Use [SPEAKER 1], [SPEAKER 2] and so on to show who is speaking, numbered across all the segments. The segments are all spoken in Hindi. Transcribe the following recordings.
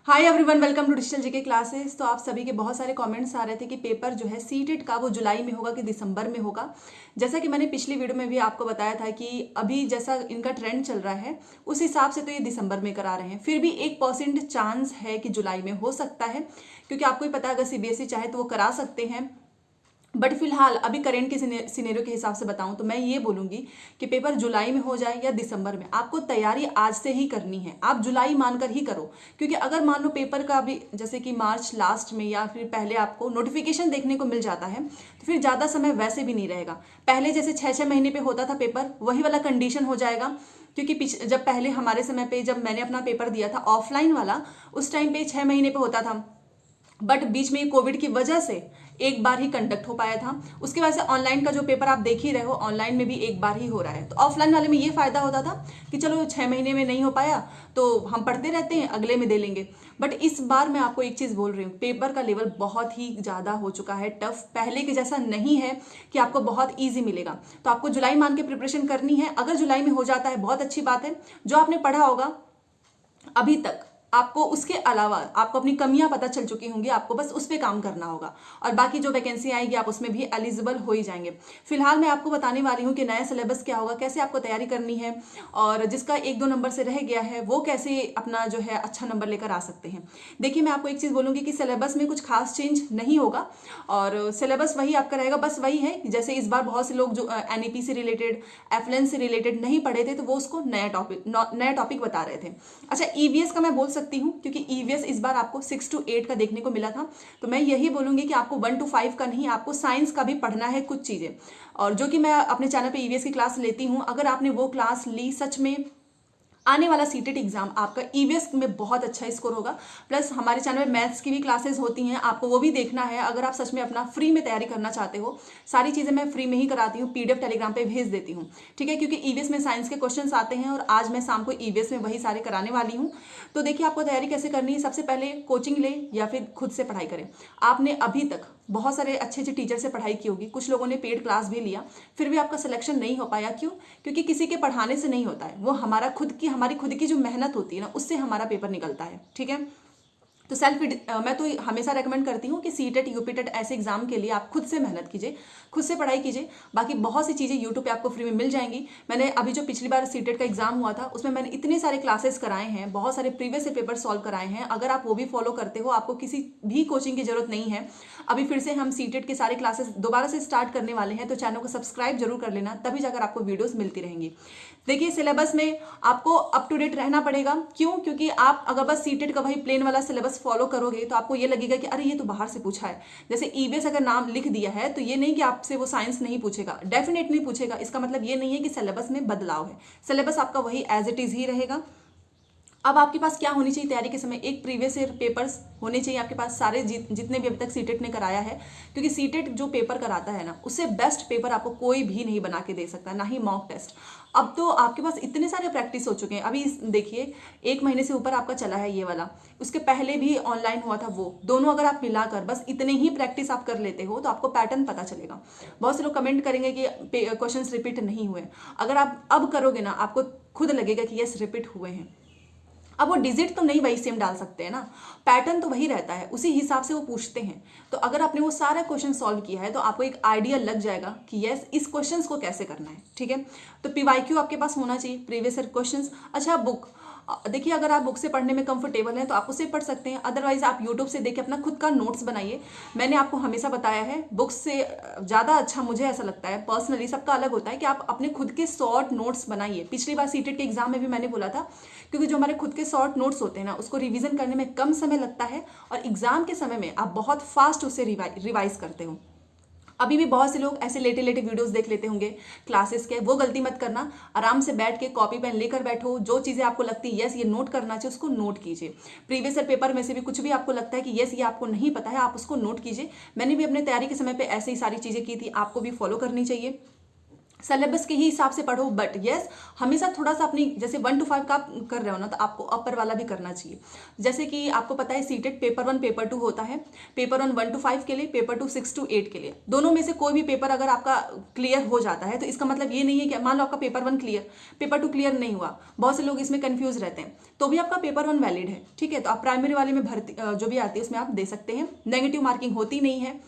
[SPEAKER 1] Hi everyone, welcome to digital GK classes. तो आप सभी के बहुत सारे कमेंट्स आ रहे थे कि पेपर जो है सीटेट का वो जुलाई में होगा कि दिसंबर में होगा। जैसा कि मैंने पिछली वीडियो में भी आपको बताया था कि अभी जैसा इनका ट्रेंड चल रहा है उस हिसाब से तो ये दिसंबर में करा रहे हैं। फिर भी 1% चांस है कि जुलाई में हो सकता है, क्योंकि आपको ही पता है अगर सीबीएसई चाहे तो वो करा सकते हैं। बट फिलहाल अभी करेंट के सिनेरियो के हिसाब से बताऊं तो मैं ये बोलूंगी कि पेपर जुलाई में हो जाए या दिसंबर में, आपको तैयारी आज से ही करनी है। आप जुलाई मानकर ही करो, क्योंकि अगर मान लो पेपर का भी जैसे कि मार्च लास्ट में या फिर पहले आपको नोटिफिकेशन देखने को मिल जाता है तो फिर ज़्यादा समय वैसे भी नहीं रहेगा। पहले जैसे 6-6 महीने पे होता था पेपर, वही वाला कंडीशन हो जाएगा। क्योंकि जब पहले हमारे समय पे जब मैंने अपना पेपर दिया था ऑफलाइन वाला, उस टाइम पे 6 महीने पे होता था। बट बीच में कोविड की वजह से एक बार ही कंडक्ट हो पाया था। उसकी वजह से ऑनलाइन का जो पेपर आप देख ही रहे हो, ऑनलाइन में भी एक बार ही हो रहा है। तो ऑफलाइन वाले में ये फायदा होता था कि चलो 6 महीने में नहीं हो पाया तो हम पढ़ते रहते हैं, अगले में दे लेंगे। बट इस बार मैं आपको एक चीज़ बोल रही हूँ, पेपर का लेवल बहुत ही ज़्यादा हो चुका है टफ। पहले के जैसा नहीं है कि आपको बहुत ईजी मिलेगा। तो आपको जुलाई मान के प्रिपरेशन करनी है। अगर जुलाई में हो जाता है बहुत अच्छी बात है। जो आपने पढ़ा होगा अभी तक, आपको उसके अलावा आपको अपनी कमियां पता चल चुकी होंगी, आपको बस उस पर काम करना होगा और बाकी जो वैकेंसी आएगी आप उसमें भी एलिजिबल हो ही जाएंगे। फिलहाल मैं आपको बताने वाली हूँ कि नया सिलेबस क्या होगा, कैसे आपको तैयारी करनी है, और जिसका 1-2 नंबर से रह गया है वो कैसे अपना जो है अच्छा नंबर लेकर आ सकते हैं। देखिए, मैं आपको एक चीज़ बोलूँगी कि सिलेबस में कुछ खास चेंज नहीं होगा और सिलेबस वही आपका रहेगा। बस वही है, जैसे इस बार बहुत से लोग जो एनईपी से रिलेटेड, एफएलएन से रिलेटेड नहीं पढ़े थे तो वो उसको नया टॉपिक बता रहे थे। अच्छा, ईवीएस का मैं बोल सकती हूँ, क्योंकि ईवीएस इस बार आपको 6 to 8 का देखने को मिला था। तो मैं यही बोलूंगी कि आपको 1 to 5 का नहीं, आपको साइंस का भी पढ़ना है कुछ चीज़ें, और जो कि मैं अपने चैनल पे ईवीएस की क्लास लेती हूँ। अगर आपने वो क्लास ली, सच में आने वाला सीटेट एग्जाम आपका ईवीएस में बहुत अच्छा स्कोर होगा। प्लस हमारे चैनल में मैथ्स की भी क्लासेस होती हैं, आपको वो भी देखना है। अगर आप सच में अपना फ्री में तैयारी करना चाहते हो, सारी चीज़ें मैं फ्री में ही कराती हूँ, पीडीएफ टेलीग्राम पे भेज देती हूँ, ठीक है। क्योंकि ईवीएस में साइंस के क्वेश्चंस आते हैं और आज मैं शाम को ईवीएस में वही सारे कराने वाली हूँ। तो देखिए, आपको तैयारी कैसे करनी है। सबसे पहले कोचिंग ले या फिर खुद से पढ़ाई करें। आपने अभी तक बहुत सारे अच्छे अच्छे टीचर से पढ़ाई की होगी, कुछ लोगों ने पेड क्लास भी लिया, फिर भी आपका सिलेक्शन नहीं हो पाया। क्यों? क्योंकि किसी के पढ़ाने से नहीं होता है, वो हमारी खुद की जो मेहनत होती है ना, उससे हमारा पेपर निकलता है, ठीक है। तो मैं तो हमेशा रेकमेंड करती हूँ कि सीटेट, यूपीटेट ऐसे एग्जाम के लिए आप खुद से मेहनत कीजिए, खुद से पढ़ाई कीजिए। बाकी बहुत सी चीज़ें यूट्यूब पे आपको फ्री में मिल जाएंगी। मैंने अभी जो पिछली बार सीटेट का एग्जाम हुआ था उसमें मैंने इतने सारे क्लासेस कराए हैं, बहुत सारे प्रीवियस से पेपर सॉल्व कराए हैं। अगर आप वो भी फॉलो करते हो, आपको किसी भी कोचिंग की जरूरत नहीं है। अभी फिर से हम सीटेट के सारे क्लासेस दोबारा से स्टार्ट करने वाले हैं, तो चैनल को सब्सक्राइब जरूर कर लेना, तभी जाकर आपको वीडियोस मिलती रहेंगी। देखिए, सिलेबस में आपको अप टू डेट रहना पड़ेगा। क्यों? क्योंकि आप अगर बस सीटेट का वही प्लेन वाला सिलेबस फॉलो करोगे तो आपको ये लगेगा कि अरे ये तो बाहर से पूछा है। जैसे ईवीएस अगर नाम लिख दिया है तो ये नहीं कि आपसे वो साइंस नहीं पूछेगा, डेफिनेटली पूछेगा। इसका मतलब ये नहीं है कि सिलेबस में बदलाव है, सिलेबस आपका वही एज इट इज ही रहेगा। अब आपके पास क्या होनी चाहिए तैयारी के समय, एक प्रीवियस ईयर पेपर्स होने चाहिए आपके पास सारे, जितने भी अभी तक सीटेट ने कराया है। क्योंकि सीटेट जो पेपर कराता है ना, उससे बेस्ट पेपर आपको कोई भी नहीं बना के दे सकता, ना ही मॉक टेस्ट। अब तो आपके पास इतने सारे प्रैक्टिस हो चुके हैं। अभी देखिए, 1 महीने से ऊपर आपका चला है ये वाला, उसके पहले भी ऑनलाइन हुआ था, वो दोनों अगर आप मिलाकर बस इतने ही प्रैक्टिस आप कर लेते हो तो आपको पैटर्न पता चलेगा। बहुत से लोग कमेंट करेंगे कि क्वेश्चन रिपीट नहीं हुए। अगर आप अब करोगे ना, आपको खुद लगेगा कि यस, रिपीट हुए हैं। अब वो डिजिट तो नहीं वही सेम डाल सकते हैं ना, पैटर्न तो वही रहता है, उसी हिसाब से वो पूछते हैं। तो अगर आपने वो सारा क्वेश्चन सॉल्व किया है तो आपको एक आइडिया लग जाएगा कि यस, इस क्वेश्चंस को कैसे करना है, ठीक है। तो पीवाईक्यू आपके पास होना चाहिए, प्रीवियस ईयर क्वेश्चंस। अच्छा, बुक देखिए, अगर आप बुक से पढ़ने में कंफर्टेबल हैं तो आप उससे पढ़ सकते हैं, अदरवाइज आप यूट्यूब से देखिए, अपना खुद का नोट्स बनाइए। मैंने आपको हमेशा बताया है, बुक्स से ज़्यादा अच्छा मुझे ऐसा लगता है पर्सनली, सबका अलग होता है, कि आप अपने खुद के शॉर्ट नोट्स बनाइए। पिछली बार सीटेट के एग्जाम में भी मैंने बोला था, क्योंकि जो हमारे खुद के शॉर्ट नोट्स होते हैं ना, उसको रिवीजन करने में कम समय लगता है और एग्जाम के समय में आप बहुत फास्ट उसे रिवाइज करते हो। अभी भी बहुत से लोग ऐसे लेटे लेटे वीडियोस देख लेते होंगे क्लासेस के, वो गलती मत करना। आराम से बैठ के कॉपी पेन लेकर बैठो, जो चीज़ें आपको लगती है यस ये नोट करना चाहिए उसको नोट कीजिए। प्रीवियस ईयर पेपर में से भी कुछ भी आपको लगता है कि यस ये आपको नहीं पता है, आप उसको नोट कीजिए। मैंने भी अपने तैयारी के समय पे ऐसे ही सारी चीज़ें की थी, आपको भी फॉलो करनी चाहिए। सिलेबस के ही हिसाब से पढ़ो, बट यस हमेशा थोड़ा सा अपनी, जैसे 1 to 5 का आप कर रहे हो ना, तो आपको अपर वाला भी करना चाहिए। जैसे कि आपको पता है सीटेट पेपर 1 पेपर 2 होता है। पेपर 1 to 5 के लिए, पेपर 2 6 to 8 के लिए। दोनों में से कोई भी पेपर अगर आपका क्लियर हो जाता है तो इसका मतलब ये नहीं है कि मान लो आपका पेपर 1 क्लियर, पेपर 2 क्लियर नहीं हुआ, बहुत से लोग इसमें कन्फ्यूज रहते हैं, तो भी आपका पेपर 1 वैलिड है, ठीक है। तो आप प्राइमरी वाले में भर्ती जो भी आती है उसमें आप दे सकते हैं, नेगेटिव मार्किंग होती नहीं है।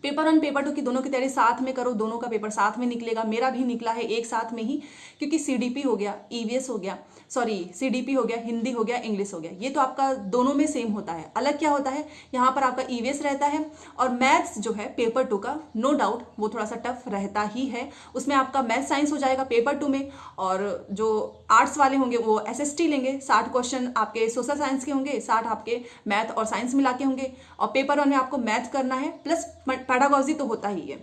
[SPEAKER 1] पेपर 1 पेपर 2 की दोनों की तैयारी साथ में करो, दोनों का पेपर साथ में निकलेगा। मेरा भी निकला है एक साथ में ही, क्योंकि सीडीपी हो गया, ईवीएस हो गया, सॉरी सीडीपी हो गया, हिंदी हो गया, इंग्लिश हो गया, ये तो आपका दोनों में सेम होता है। अलग क्या होता है, यहाँ पर आपका ईवीएस रहता है, और मैथ्स जो है पेपर 2 का नो डाउट वो थोड़ा सा टफ रहता ही है। उसमें आपका मैथ साइंस हो जाएगा पेपर 2 में, और जो आर्ट्स वाले होंगे वो एसएसटी लेंगे, 60 क्वेश्चन आपके सोशल साइंस के होंगे, 60 आपके मैथ और साइंस मिला के होंगे। और पेपर 1 में आपको मैथ करना है, प्लस पेडागॉजी तो होता ही है।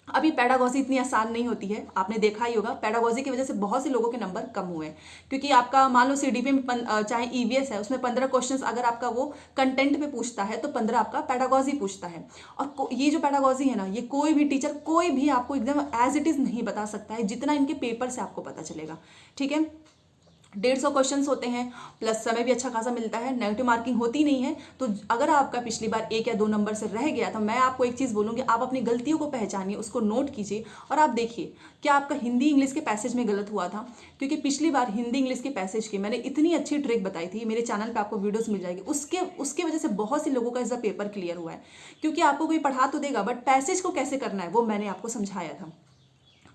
[SPEAKER 1] अभी पेडागॉजी इतनी आसान नहीं होती है, आपने देखा ही होगा, पेडागॉजी की वजह से बहुत से लोगों के नंबर कम हुए हैं, क्योंकि आपका मान लो सीडीपी में चाहे ईवीएस है, उसमें 15 क्वेश्चंस अगर आपका वो कंटेंट पे पूछता है तो 15 आपका पेडागॉजी पूछता है। और ये जो पेडागॉजी है ना, ये कोई भी टीचर, कोई भी आपको एकदम एज इट इज़ नहीं बता सकता है, जितना इनके पेपर से आपको पता चलेगा, ठीक है। 150 क्वेश्चंस होते हैं, प्लस समय भी अच्छा खासा मिलता है, नेगेटिव मार्किंग होती नहीं है। तो अगर आपका पिछली बार 1 या 2 नंबर से रह गया, तो मैं आपको एक चीज़ बोलूँगी, आप अपनी गलतियों को पहचानिए, उसको नोट कीजिए, और आप देखिए क्या आपका हिंदी इंग्लिश के पैसेज में गलत हुआ था। क्योंकि पिछली बार हिंदी इंग्लिश के पैसेज की मैंने इतनी अच्छी ट्रिक बताई थी, मेरे चैनल पर आपको वीडियोज़ मिल जाएगी, उसके वजह से बहुत से लोगों का इसका पेपर क्लियर हुआ है। क्योंकि आपको कोई पढ़ा तो देगा, बट पैसेज को कैसे करना है वो मैंने आपको समझाया था।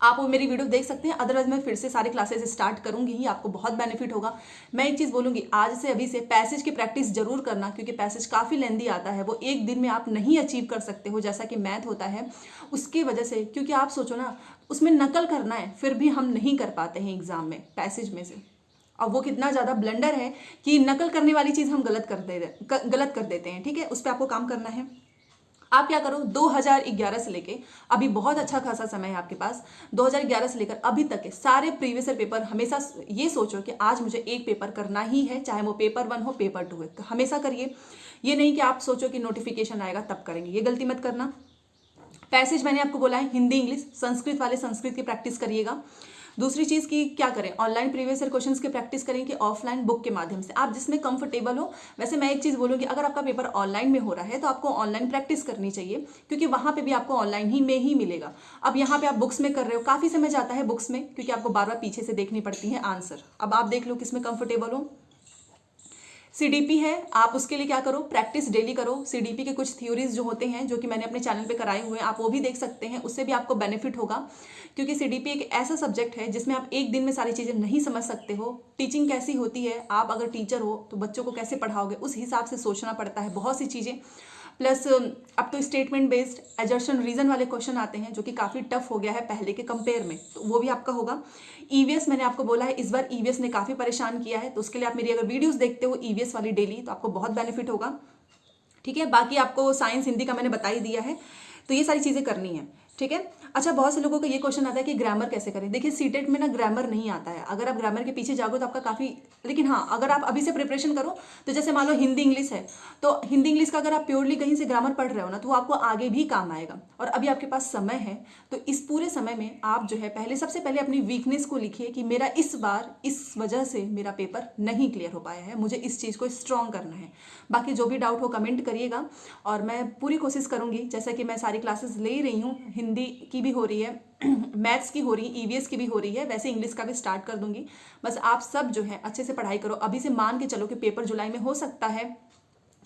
[SPEAKER 1] आप वो मेरी वीडियो देख सकते हैं, अदरवाइज मैं फिर से सारे क्लासेस स्टार्ट करूंगी ही, आपको बहुत बेनिफिट होगा। मैं एक चीज़ बोलूंगी, आज से अभी से पैसेज की प्रैक्टिस जरूर करना, क्योंकि पैसेज काफ़ी लेंदी आता है, वो एक दिन में आप नहीं अचीव कर सकते हो, जैसा कि मैथ होता है उसकी वजह से। क्योंकि आप सोचो ना, उसमें नकल करना है, फिर भी हम नहीं कर पाते हैं एग्जाम में पैसेज में से। और वो कितना ज़्यादा ब्लंडर है कि नकल करने वाली चीज़ हम गलत कर देते हैं, ठीक है। उस पर आपको काम करना है। आप क्या करो, 2011 से लेके अभी बहुत अच्छा खासा समय है आपके पास, 2011 से लेकर अभी तक के सारे प्रीवियस ईयर पेपर हमेशा ये सोचो कि आज मुझे एक पेपर करना ही है, चाहे वो पेपर 1 हो पेपर 2 है, हमेशा करिए। ये नहीं कि आप सोचो कि नोटिफिकेशन आएगा तब करेंगे, ये गलती मत करना। पैसेज मैंने आपको बोला है, हिंदी इंग्लिश, संस्कृत वाले संस्कृत की प्रैक्टिस करिएगा। दूसरी चीज़ की क्या करें, ऑनलाइन प्रीवियस ईयर क्वेश्चंस की प्रैक्टिस करें कि ऑफलाइन बुक के माध्यम से, आप जिसमें कंफर्टेबल हो। वैसे मैं एक चीज़ बोलूँगी, अगर आपका पेपर ऑनलाइन में हो रहा है तो आपको ऑनलाइन प्रैक्टिस करनी चाहिए, क्योंकि वहाँ पे भी आपको ऑनलाइन ही में ही मिलेगा। अब यहाँ पे आप बुक्स में कर रहे हो, काफ़ी समय जाता है बुक्स में, क्योंकि आपको बार बार पीछे से देखनी पड़ती है आंसर। अब आप देख लो किसमें कंफर्टेबल हो। सीडीपी है, आप उसके लिए क्या करो, प्रैक्टिस डेली करो। सीडीपी के कुछ थ्योरीज जो होते हैं, जो कि मैंने अपने चैनल पे कराए हुए हैं, आप वो भी देख सकते हैं, उससे भी आपको बेनिफिट होगा। क्योंकि सीडीपी एक ऐसा सब्जेक्ट है जिसमें आप एक दिन में सारी चीज़ें नहीं समझ सकते हो। टीचिंग कैसी होती है, आप अगर टीचर हो तो बच्चों को कैसे पढ़ाओगे, उस हिसाब से सोचना पड़ता है बहुत सी चीज़ें। प्लस अब तो स्टेटमेंट बेस्ड एजर्शन रीजन वाले क्वेश्चन आते हैं, जो कि काफ़ी टफ हो गया है पहले के कंपेयर में, तो वो भी आपका होगा। ईवीएस मैंने आपको बोला है, इस बार ईवीएस ने काफ़ी परेशान किया है, तो उसके लिए आप मेरी अगर वीडियोस देखते हो ईवीएस वाली डेली, तो आपको बहुत बेनिफिट होगा, ठीक है। बाकी आपको साइंस हिंदी का मैंने बता ही दिया है, तो ये सारी चीज़ें करनी है, ठीक है। अच्छा, बहुत से लोगों का ये क्वेश्चन आता है कि ग्रामर कैसे करें। देखिए सीटेट में ना ग्रामर नहीं आता है, अगर आप ग्रामर के पीछे जाओगे तो आपका काफ़ी, लेकिन हाँ अगर आप अभी से प्रिपरेशन करो, तो जैसे मान लो हिंदी इंग्लिश है, तो हिंदी इंग्लिश का अगर आप प्योरली कहीं से ग्रामर पढ़ रहे हो ना, तो वो आपको आगे भी काम आएगा। और अभी आपके पास समय है, तो इस पूरे समय में आप जो है सबसे पहले अपनी वीकनेस को लिखिए कि मेरा इस बार इस वजह से मेरा पेपर नहीं क्लियर हो पाया है, मुझे इस चीज़ को स्ट्रॉन्ग करना है। बाकी जो भी डाउट हो कमेंट करिएगा, और मैं पूरी कोशिश करूँगी, जैसा कि मैं सारी क्लासेस ले रही हूँ, हिंदी की भी हो रही है, मैथ्स की हो रही है, ईवीएस की भी हो रही है, वैसे इंग्लिश का भी स्टार्ट कर दूंगी। बस आप सब जो है अच्छे से पढ़ाई करो। अभी से मान के चलो कि पेपर जुलाई में हो सकता है,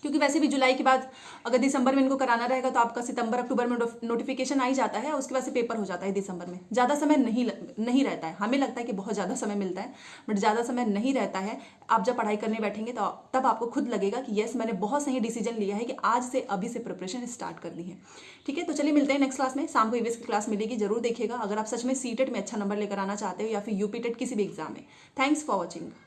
[SPEAKER 1] क्योंकि वैसे भी जुलाई के बाद अगर दिसंबर में इनको कराना रहेगा तो आपका सितंबर अक्टूबर में नोटिफिकेशन आ ही जाता है, उसके बाद से पेपर हो जाता है दिसंबर में। ज़्यादा समय नहीं रहता है, हमें लगता है कि बहुत ज़्यादा समय मिलता है, बट ज़्यादा समय नहीं रहता है। आप जब पढ़ाई करने बैठेंगे तो तब आपको खुद लगेगा कि येस मैंने बहुत सही डिसीजन लिया है कि आज से अभी से प्रिपरेशन स्टार्ट कर दी है, ठीक है। तो चलिए मिलते हैं नेक्स्ट क्लास में, शाम को ईवीएस की क्लास मिलेगी, जरूर देखिएगा, अगर आप सच में सीटेट में अच्छा नंबर लेकर आना चाहते हो या फिर यूपी टेट किसी भी एग्जाम में। Thanks for watching.